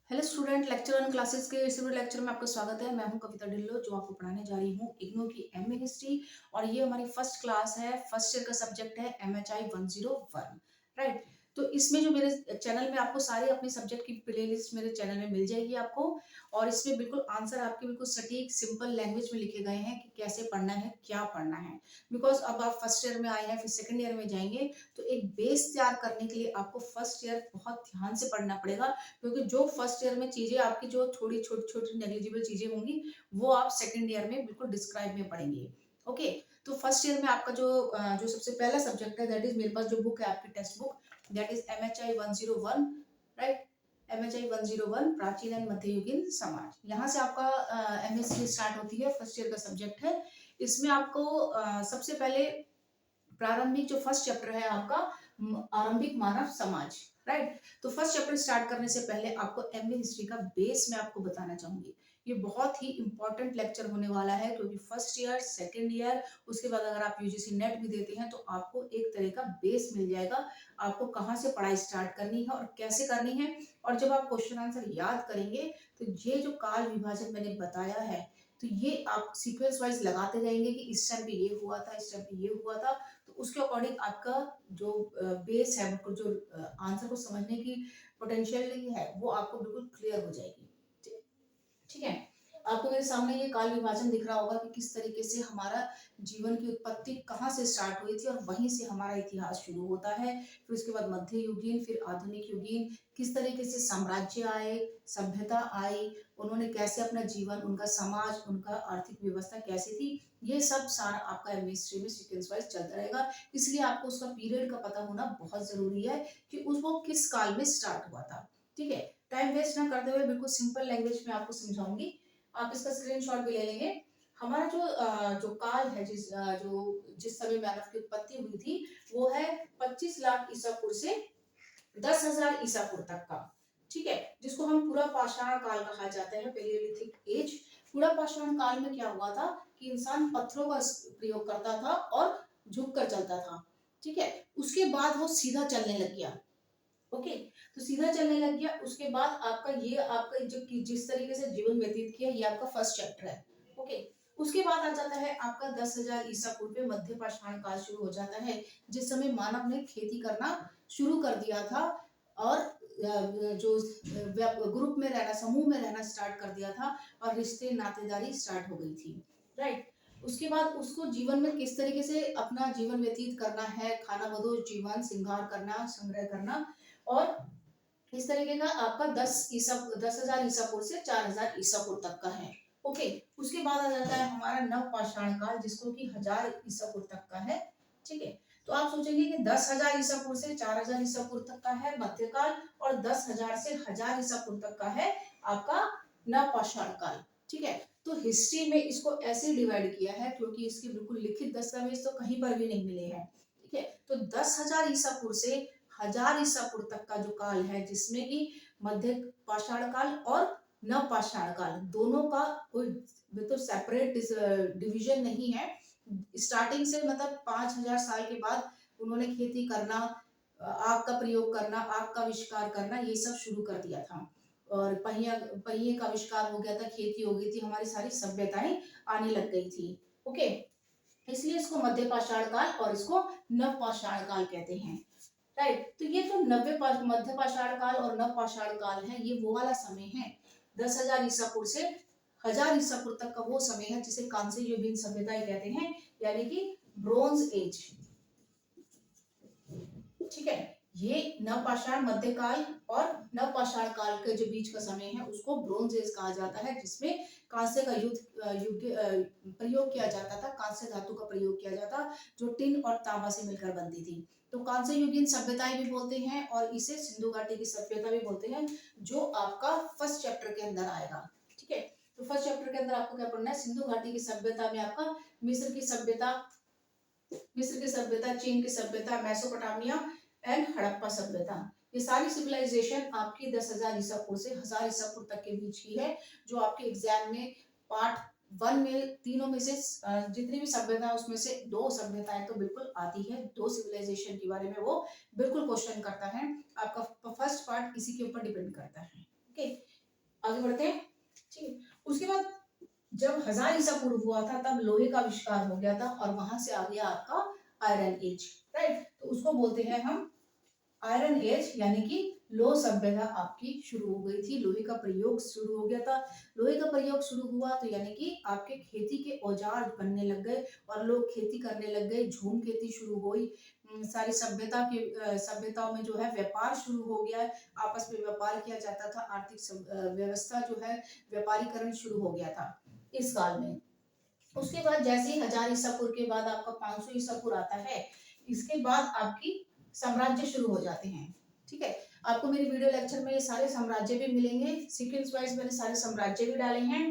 Hello student, lecture one classes के इस video lecture में आपका स्वागत है। मैं हूं कविता ढिल्लो जो आपको पढ़ाने जा रही हूं इग्नू की एमए हिस्ट्री। और ये हमारी फर्स्ट क्लास है। फर्स्ट ईयर का सब्जेक्ट है एमएचआई 101। राइट। तो इसमें जो मेरे चैनल में आपको सारे अपने सब्जेक्ट की प्लेलिस्ट मेरे चैनल में मिल जाएगी आपको। और इसमें बिल्कुल आंसर आपके बिल्कुल सटीक सिंपल लैंग्वेज में लिखे गए हैं कि कैसे पढ़ना है, क्या पढ़ना है। बिकॉज अब आप फर्स्ट ईयर में आए हैं, फिर सेकंड ईयर में जाएंगे, तो एक बेस तैयार करने के लिए आपको फर्स्ट ईयर बहुत ध्यान से पढ़ना पड़ेगा। क्योंकि जो फर्स्ट ईयर में चीजें आपकी जो थोड़ी छोटी छोटी नेग्लिजिबल चीजें होंगी, वो आप सेकंड ईयर में बिल्कुल डिस्क्राइब में पढ़ेंगे। ओके। तो फर्स्ट ईयर में आपका जो सबसे पहला सब्जेक्ट है, दैट इज मेरे पास जो बुक है आपकी textbook, that is MHI 101। Right. MHI 101 प्राचीन एंड मध्ययुगीन समाज। यहाँ से आपका एमएससी स्टार्ट होती है, फर्स्ट ईयर का सब्जेक्ट है। इसमें आपको सबसे पहले प्रारंभिक जो फर्स्ट चैप्टर है आपका, आरंभिक मानव समाज। राइट। तो फर्स्ट चैप्टर स्टार्ट करने से पहले आपको एमए हिस्ट्री का बेस मैं आपको बताना चाहूंगी। ये बहुत ही इंपॉर्टेंट लेक्चर होने वाला है, क्योंकि फर्स्ट ईयर, सेकंड ईयर, उसके बाद अगर आप यूजीसी नेट भी देते हैं तो आपको एक तरह का बेस मिल जाएगा। आपको कहाँ से पढ़ाई स्टार्ट करनी है और कैसे करनी है। और जब आप क्वेश्चन आंसर याद करेंगे, तो ये जो काल विभाजन मैंने बताया है, तो ये आप सीक्वेंस वाइज लगाते जाएंगे कि इस टाइम पे ये हुआ था, इस टाइम पे ये हुआ था। तो उसके अकॉर्डिंग आपका जो बेस है, बिल्कुल जो आंसर को समझने की पोटेंशियल है, वो आपको बिल्कुल क्लियर हो जाएगी। ठीक है। आपको मेरे सामने ये काल विभाजन दिख रहा होगा कि किस तरीके से हमारा जीवन की उत्पत्ति कहाँ से स्टार्ट हुई थी और वहीं से हमारा इतिहास शुरू होता है। फिर उसके बाद मध्य युगीन, फिर आधुनिक युगीन, किस तरीके से साम्राज्य आए, सभ्यता आई, उन्होंने कैसे अपना जीवन, उनका समाज, उनका आर्थिक व्यवस्था कैसी थी। ये सब सारा आपका हिस्ट्री में सीक्वेंस वाइज चलता रहेगा। इसलिए आपको उसका पीरियड का पता होना बहुत जरूरी है कि उस वो किस काल में स्टार्ट हुआ था। ठीक है। टाइम वेस्ट ना करते हुए बिल्कुल सिंपल लैंग्वेज में आपको समझाऊंगी। आप इसका स्क्रीनशॉट भी ले लेंगे। हमारा जो काल है, जिस समय मानव की उत्पत्ति हुई थी, वो है 25 लाख ईसा पूर्व से 10,000 ईसा पूर्व तक का। ठीक है। जिसको हम पूरा पाषाण काल कहा जाता है, पेलियोलिथिक एज। पूरा पाषाण काल में क्या हुआ था कि इंसान पत्थरों का प्रयोग करता था और झुक कर चलता था। ठीक है। उसके बाद वो सीधा चलने लग गया। ओके। तो सीधा चलने लग गया। उसके बाद आपका ये आपका जो जिस तरीके से जीवन व्यतीत किया, ये आपका फर्स्ट चैप्टर है। ओके। उसके बाद आ जाता है आपका 10,000 ईसा पूर्व में मध्य पाषाण काल शुरू हो जाता है, जिस समय मानव ने खेती करना शुरू कर दिया था। और जो ग्रुप में रहना, समूह में रहना स्टार्ट कर दिया था, और रिश्ते नातेदारी स्टार्ट हो गई थी। राइट। उसके बाद उसको जीवन में किस तरीके से अपना जीवन व्यतीत करना है, खाना बदोश जीवन, श्रृंगार करना, संग्रह करना। और इस तरीके का आपका 10,000 ईसा पूर्व से 4,000 ईसा पूर्व तक का है। ओके। उसके बाद आ जाता है हमारा नव पाषाण काल, जिसको कि 1,000 ईसा पूर्व तक का है। ठीक है। तो आप सोचेंगे कि 10,000 ईसा पूर्व से 4,000 ईसा पूर्व तक का है मध्यकाल, और 10,000 से 1,000 ईसा पूर्व तक का है आपका नव पाषाण काल। ठीक है। तो हिस्ट्री में इसको ऐसे डिवाइड किया है, क्योंकि इसके बिल्कुल लिखित दस्तावेज तो कहीं पर भी नहीं मिले हैं। ठीक है। तो 10,000 ईसा पूर्व से 1,000 ईसा पूर्व तक का जो काल है, जिसमें कि मध्य पाषाण काल और नव पाषाण काल दोनों का कोई मतलब सेपरेट डिवीजन नहीं है। स्टार्टिंग से मतलब 5,000 साल के बाद उन्होंने खेती करना, आग का प्रयोग करना, आग का आविष्कार करना, ये सब शुरू कर दिया था। और पहिए का आविष्कार हो गया था, खेती हो गई थी, हमारी सारी सभ्यताएं आने लग गई थी। ओके। इसलिए इसको मध्य पाषाण काल और इसको नव पाषाण काल कहते हैं। राइट। तो ये जो मध्य पाषाण काल और नव पाषाण काल है, ये वो वाला समय है 10,000 ईसा पूर्व से 1,000 ईसा पूर्व तक का वो समय है जिसे कांस्य युगीन सभ्यताएं कहते हैं, यानी कि ब्रोंज एज। ठीक है। ये नवपाषाण मध्यकाल और नवपाषाण काल के जो बीच का समय है, उसको ब्रोंज एज कहा जाता है, जिसमें कांस्य का प्रयोग किया जाता था, कांस्य धातु का प्रयोग किया जाता, जो टिन और तांबा से मिलकर बनती थी। तो कांस्य युगीन सभ्यताएं भी बोलते हैं, और इसे सिंधु घाटी की सभ्यता भी बोलते हैं, जो आपका फर्स्ट चैप्टर के अंदर आएगा। ठीक है। तो फर्स्ट चैप्टर के अंदर आपको क्या पढ़ना है, सिंधु घाटी की सभ्यता में आपका मिस्र की सभ्यता, चीन की सभ्यता, मेसोपोटामिया एंड हड़प्पा सभ्यता, ये सारी सिविलाइजेशन आपकी 10,000 ईसा पूर्व से 1,000 ईसा पूर्व तक के बीच की है। जो आपके एग्जाम में पार्ट वन में तीनों में से जितनी भी सभ्यता है, उसमें से दो सभ्यताएं तो बिल्कुल आती है, दो सिविलाइजेशन के बारे में वो बिल्कुल क्वेश्चन करता है। आपका फर्स्ट पार्ट इसी के ऊपर डिपेंड करता है। ओके। आगे बढ़ते हैं। ठीक है, उसके बाद जब 1000 ईसा पूर्व हुआ था तब लोहे का आविष्कार हो गया था और वहां से आ गया आपका आयरन एज। राइट, तो उसको बोलते हैं हम आयरन एज, यानी कि लोह सभ्यता आपकी शुरू हो गई थी, लोहे का प्रयोग शुरू हो गया था। लोहे का प्रयोग शुरू हुआ तो यानी कि आपके खेती के औजार बनने लग गए और लोग खेती करने लग गए, झूम खेती शुरू हुई। सारी सभ्यताओं में जो है व्यापार शुरू हो गया है, आपस में व्यापार किया जाता था, आर्थिक व्यवस्था जो है व्यापारीकरण शुरू हो गया था इस काल में। उसके बाद जैसे ही 1000 ईसा पूर्व के बाद आपका 500 ईसा पूर्व आता है, इसके बाद आपकी साम्राज्य शुरू हो जाते हैं। ठीक है, आपको मेरे वीडियो लेक्चर में ये सारे साम्राज्य भी मिलेंगे, सीक्वेंस वाइज मैंने सारे साम्राज्य भी डाले हैं।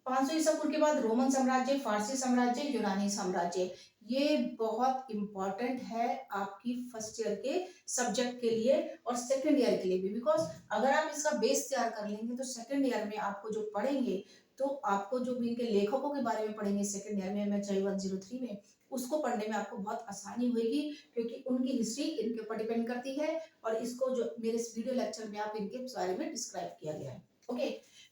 500 ईसा पूर्व के बाद रोमन साम्राज्य, फारसी साम्राज्य, यूनानी साम्राज्य। ये बहुत इंपॉर्टेंट है आपकी फर्स्ट ईयर के सब्जेक्ट के लिए और सेकंड ईयर के लिए भी, बिकॉज अगर आप इसका बेस तैयार कर लेंगे तो सेकंड ईयर में आपको जो पढ़ेंगे, तो आपको जो भी इनके लेखकों के बारे में पढ़ेंगे सेकंड ईयर में MHI 103 में, उसको पढ़ने में आपको बहुत आसानी होगी, क्योंकि उनकी हिस्ट्री इनके ऊपर डिपेंड करती है और इसको जो मेरे इस वीडियो लेक्चर में आप इनके बारे में डिस्क्राइब किया गया है। ओके,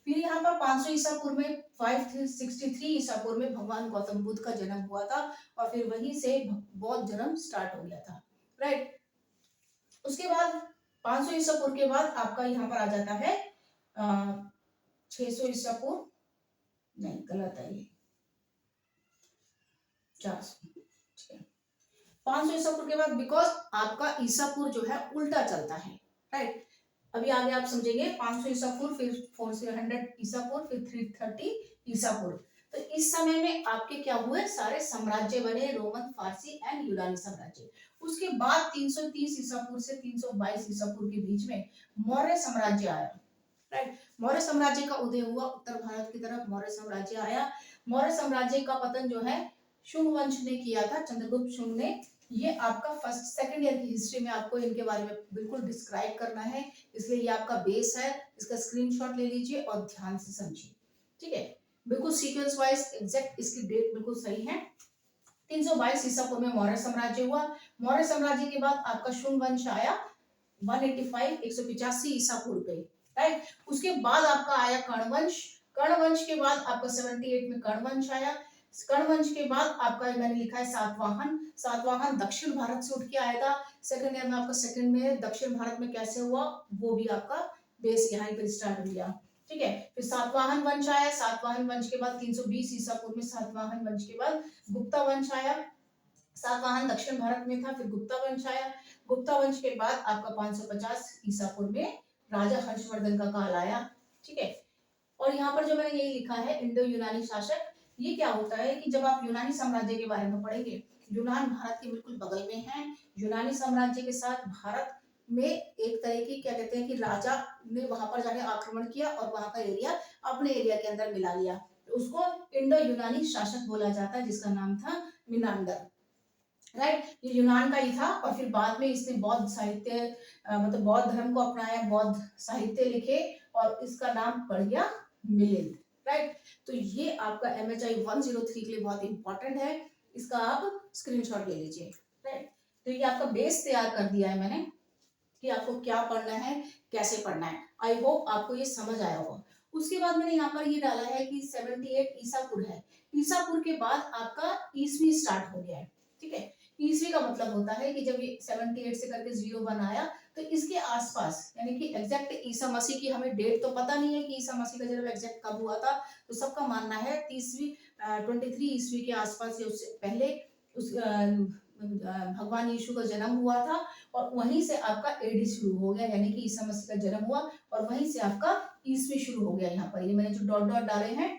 फिर यहाँ पर 500 ईसा पूर्व में 563 ईसा पूर्व में भगवान गौतम बुद्ध का जन्म हुआ था और फिर वहीं से बौद्ध धर्म स्टार्ट हो गया था। राइट, उसके बाद 500 ईसा पूर्व के बाद आपका यहाँ पर आ जाता है 600 ईसा पूर्व, नहीं गलत है ये, 400। 500 ईसा पूर्व के बाद बिकॉज आपका ईसा पूर्व जो है उल्टा चलता है। राइट, अभी आगे आप समझेंगे 500 ईसा पूर्व, फिर 400 ईसा पूर्व, फिर 330 ईसा पूर्व। तो इस समय में आपके क्या हुए, सारे साम्राज्य बने, रोमन, फारसी एंड यूनानी साम्राज्य। उसके बाद 330 ईसा पूर्व से 322 ईसा पूर्व के बीच में मौर्य साम्राज्य आया। राइट, मौर्य साम्राज्य का उदय हुआ, उत्तर भारत की तरफ मौर्य साम्राज्य आया। मौर्य साम्राज्य का पतन जो है शुंग वंश ने किया था, चंद्रगुप्त शुंग ने। ये आपका फर्स्ट सेकंड ईयर की हिस्ट्री में आपको इनके बारे में बिल्कुल डिस्क्राइब करना है, इसलिए ये आपका बेस है, इसका स्क्रीनशॉट ले लीजिए और ध्यान से समझिए। ठीक है, बिल्कुल सीक्वेंस वाइज एग्जैक्ट इसकी डेट बिल्कुल सही है। 322 ईसा पूर्व में मौर्य साम्राज्य हुआ। मौर्य साम्राज्य के बाद आपका शुंग वंश आया 185 ईसा पूर्व पे। राइट, उसके बाद आपका आया कर्ण वंश। कर्ण वंश के बाद आपका 78 में कर्ण वंश आया। कर्ण वंश के बाद आपका मैंने लिखा है सातवाहन। सातवाहन दक्षिण भारत से उठ के आया था। सेकंड ईयर में आपका सेकंड में दक्षिण भारत में कैसे हुआ वो भी आपका बेस यहाँ पर स्टार्ट हो गया। ठीक है, फिर सातवाहन वंश आया। सातवाहन वंश के बाद 320 ईसा पूर्व में सातवाहन वंश के बाद गुप्ता वंश आया। सातवाहन दक्षिण भारत में था, फिर गुप्ता वंश आया। गुप्ता वंश के बाद आपका 550 ईसा पूर्व में राजा हर्षवर्धन का काल आया। ठीक है, और यहाँ पर जो मैंने यही लिखा है इंडो यूनानी शासक, ये क्या होता है कि जब आप यूनानी साम्राज्य के बारे में पढ़ेंगे, यूनान भारत के बिल्कुल बगल में है। यूनानी साम्राज्य के साथ भारत में एक तरह की क्या कहते हैं कि राजा ने वहां पर जाके आक्रमण किया और वहां का एरिया अपने एरिया के अंदर मिला लिया, तो उसको इंडो यूनानी शासक बोला जाता है, जिसका नाम था मिनांडर। राइट, ये यूनान का ही था और फिर बाद में इसने बौद्ध साहित्य मतलब बौद्ध धर्म को अपनाया, बौद्ध साहित्य लिखे और इसका नाम पड़ गया मिलिंद। राइट, तो ये आपका MHI 103 के लिए बहुत इंपॉर्टेंट है, इसका आप स्क्रीनशॉट ले लीजिए। राइट, तो ये आपका बेस तैयार कर दिया है मैंने कि आपको क्या पढ़ना है, कैसे पढ़ना है। आई होप आपको ये समझ आया होगा। उसके बाद मैंने यहाँ पर ये डाला है कि 78 ईसापुर है। ईसापुर के बाद आपका ईसवी स्टार्ट हो गया है। ठीक है, ईसवी का मतलब होता है कि जब ये 78 से करके 01 आया तो इसके आसपास, यानी कि एग्जैक्ट ईसा मसीह की हमें डेट तो पता नहीं है कि ईसा मसीह का जन्म एग्जैक्ट कब हुआ था, तो सबका मानना है 23 ईस्वी के आसपास या उससे पहले उस भगवान यीशु का जन्म हुआ था और वहीं से आपका एडी शुरू हो गया, यानी कि ईसा मसीह का जन्म हुआ और वहीं से आपका ईस्वी शुरू हो गया। यहाँ पर ये मैंने जो डॉट डॉट डाले हैं,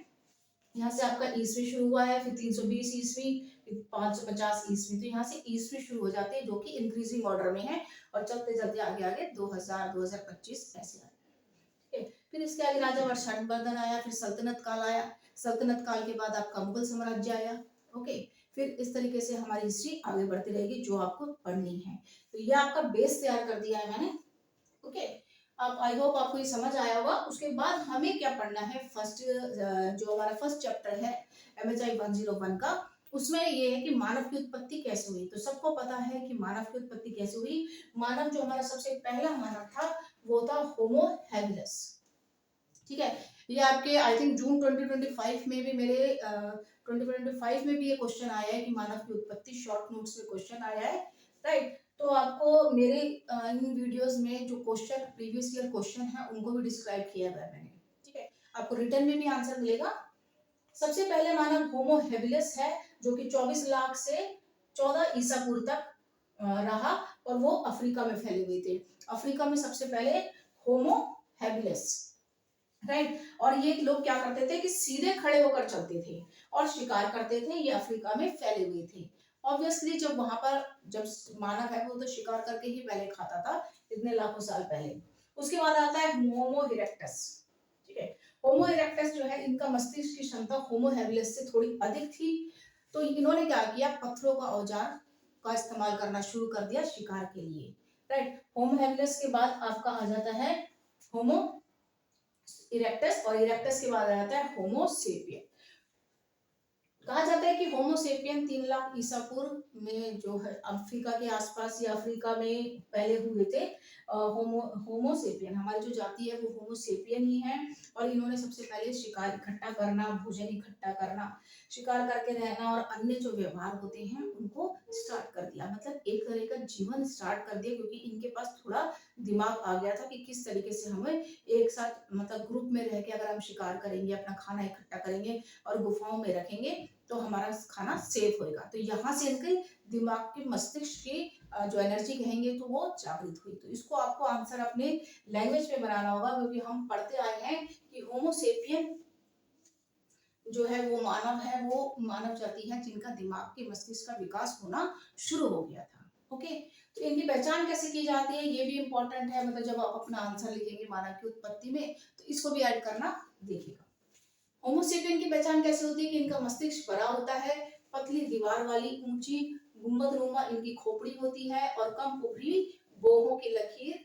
यहाँ से आपका ईस्वी शुरू हुआ है, फिर 320 ईस्वी, 550 ईस्वी, तो यहाँ से ईस्वी शुरू हो जाते हैं जो कि इंक्रीजिंग ऑर्डर में है और चलते चलते आगे आगे 2000 2025 ऐसे आए। ठीक है, फिर इसके आगे राजा वर्षवर्धन आया, फिर सल्तनत काल आया। सल्तनत काल के बाद आपका मुगल साम्राज्य आया। ओके, फिर इस तरीके से हमारी हिस्ट्री आगे बढ़ती रहेगी जो आपको पढ़नी है। तो ये आपका बेस तैयार कर दिया है मैंने। ओके, अब आई होप आपको ये समझ आया होगा। उसके बाद हमें क्या पढ़ना है, फर्स्ट जो हमारा फर्स्ट चैप्टर है MHI 101 का, उसमें ये है कि मानव की उत्पत्ति कैसे हुई। तो सबको पता है कि मानव की उत्पत्ति कैसे हुई। मानव जो हमारा सबसे पहला मानव था वो था होमो हैबिलस। ठीक है। ये आपके आई थिंक जून 2025 में भी मेरे 2025 में भी ये क्वेश्चन आया है कि मानव की उत्पत्ति, शॉर्ट नोट्स में क्वेश्चन आया है, राइट। तो आपको मेरे इन वीडियोस में जो क्वेश्चन प्रीवियस ईयर क्वेश्चन है उनको भी डिस्क्राइब किया हुआ है मैंने, ठीक है। आपको रिटर्न में भी आंसर मिलेगा। सबसे पहले मानव होमो हेबिलिस है, जो कि 24 लाख से 14 ईसा पूर्व तक रहा, और वो अफ्रीका में फैले हुए थे। अफ्रीका में सबसे पहले होमो हेबिलिस, राइट। और ये लोग क्या करते थे कि सीधे खड़े होकर चलते थे और शिकार करते थे। ये अफ्रीका में फैले हुए थे। ऑब्वियसली जब वहां पर जब मानव है वो तो शिकार करके ही पहले खाता था, इतने लाखों साल पहले। उसके बाद आता है होमो इरेक्टस, ठीक है। होमो इरेक्टस जो है, इनका मस्तिष्क की क्षमता होमो हैबिलिस से थोड़ी अधिक थी। तो इन्होंने क्या किया, पत्थरों का औजार का इस्तेमाल करना शुरू कर दिया शिकार के लिए, राइट। होमो हैबिलिस के बाद आपका आ जाता है होमो इरेक्टस, और इरेक्टस के बाद आ जाता है होमो सेपियन। कहा जाता है कि होमो सेपियन 3 लाख ईसा पूर्व में जो है अफ्रीका के आसपास या अफ्रीका में पहले हुए थे। होमो होमो सेपियन, हमारी जो जाति है वो होमो सेपियन ही है। और इन्होंने सबसे पहले शिकार इकट्ठा करना, भोजन इकट्ठा करना, शिकार करके रहना और अन्य जो व्यवहार होते हैं उनको स्टार्ट कर दिया। मतलब एक तरह का जीवन स्टार्ट कर दिया, क्योंकि इनके पास थोड़ा दिमाग आ गया था कि किस तरीके से हमें एक साथ मतलब ग्रुप में रह के अगर हम शिकार करेंगे, अपना खाना इकट्ठा करेंगे और गुफाओं में रखेंगे तो हमारा खाना सेफ होएगा। तो यहाँ से इनके दिमाग के मस्तिष्क की जो एनर्जी कहेंगे तो वो जागृत हुई। तो इसको आपको आंसर अपने लैंग्वेज में बनाना होगा, क्योंकि हम पढ़ते आए हैं कि होमो सेपियन जो है वो मानव है, वो मानव जाति है जिनका दिमाग के मस्तिष्क का विकास होना शुरू हो गया था। ओके। तो इनकी पहचान कैसे की जाती है ये भी इंपॉर्टेंट है। मतलब जब आप अपना आंसर लिखेंगे मानव की उत्पत्ति में, तो इसको भी ऐड करना देखिएगा। होमोसेपियन की पहचान कैसे होती है कि इनका मस्तिष्क बड़ा होता है, पतली दीवार वाली ऊंची गुंबदनुमा इनकी खोपड़ी होती है, और कम उभरी बोहों की लकीर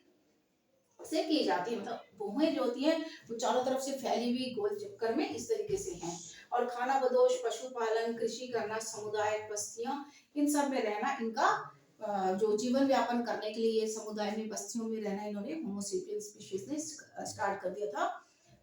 से की जाती है। मतलब बोहें जो होती हैं वो चारों तरफ से फैली हुई गोल चक्कर में इस तरीके से हैं। और खाना बदोश, पशुपालन, कृषि करना, समुदाय बस्तियां, इन सब में रहना इनका जो जीवन व्यापन करने के लिए समुदाय में बस्तियों में रहना इन्होंने होमोसेपियन स्पीशीज ने स्टार्ट कर दिया था।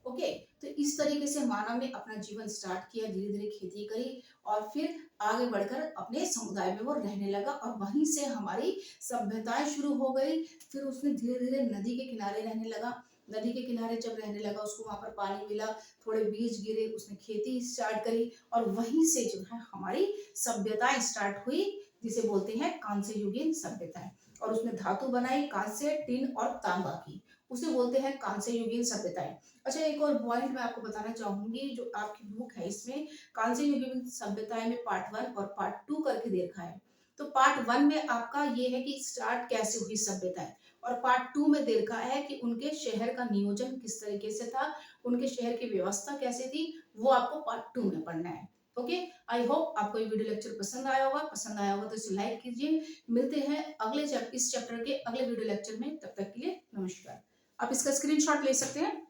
ओके। तो इस तरीके से मानव ने अपना जीवन स्टार्ट किया, धीरे धीरे खेती करी और फिर आगे बढ़कर अपने समुदाय में वो रहने लगा, और वहीं से हमारी सभ्यताएं शुरू हो गई। फिर उसने धीरे धीरे नदी के किनारे रहने लगा। नदी के किनारे जब रहने लगा, उसको वहां पर पानी मिला, थोड़े बीज गिरे, उसने खेती स्टार्ट करी, और वहीं से जो है हमारी सभ्यताएं स्टार्ट हुई, जिसे बोलते हैं कांस्य युगीन सभ्यताएं। और उसने धातु बनाई कांस्य, टिन और तांबा की, उसे बोलते हैं कांस्य युगीन सभ्यताएं। अच्छा, एक और पॉइंट मैं आपको बताना चाहूंगी, जो आपकी बुक है इसमें कांस्य युगीन सभ्यताएं में पार्ट 1 और पार्ट 2 करके दे रखा है। तो पार्ट 1 में आपका ये है कि स्टार्ट कैसे हुई सभ्यताएं, और पार्ट 2 में दे रखा है कि उनके शहर का नियोजन किस तरीके से था, उनके शहर की व्यवस्था कैसे थी, वो आपको पार्ट 2 में पढ़ना है। ओके। आई होप आपको ये वीडियो लेक्चर पसंद आया होगा। पसंद आया होगा तो इसे लाइक कीजिए। मिलते हैं अगले इस चैप्टर के अगले वीडियो लेक्चर में। तब तक के लिए नमस्कार। आप इसका स्क्रीनशॉट ले सकते हैं।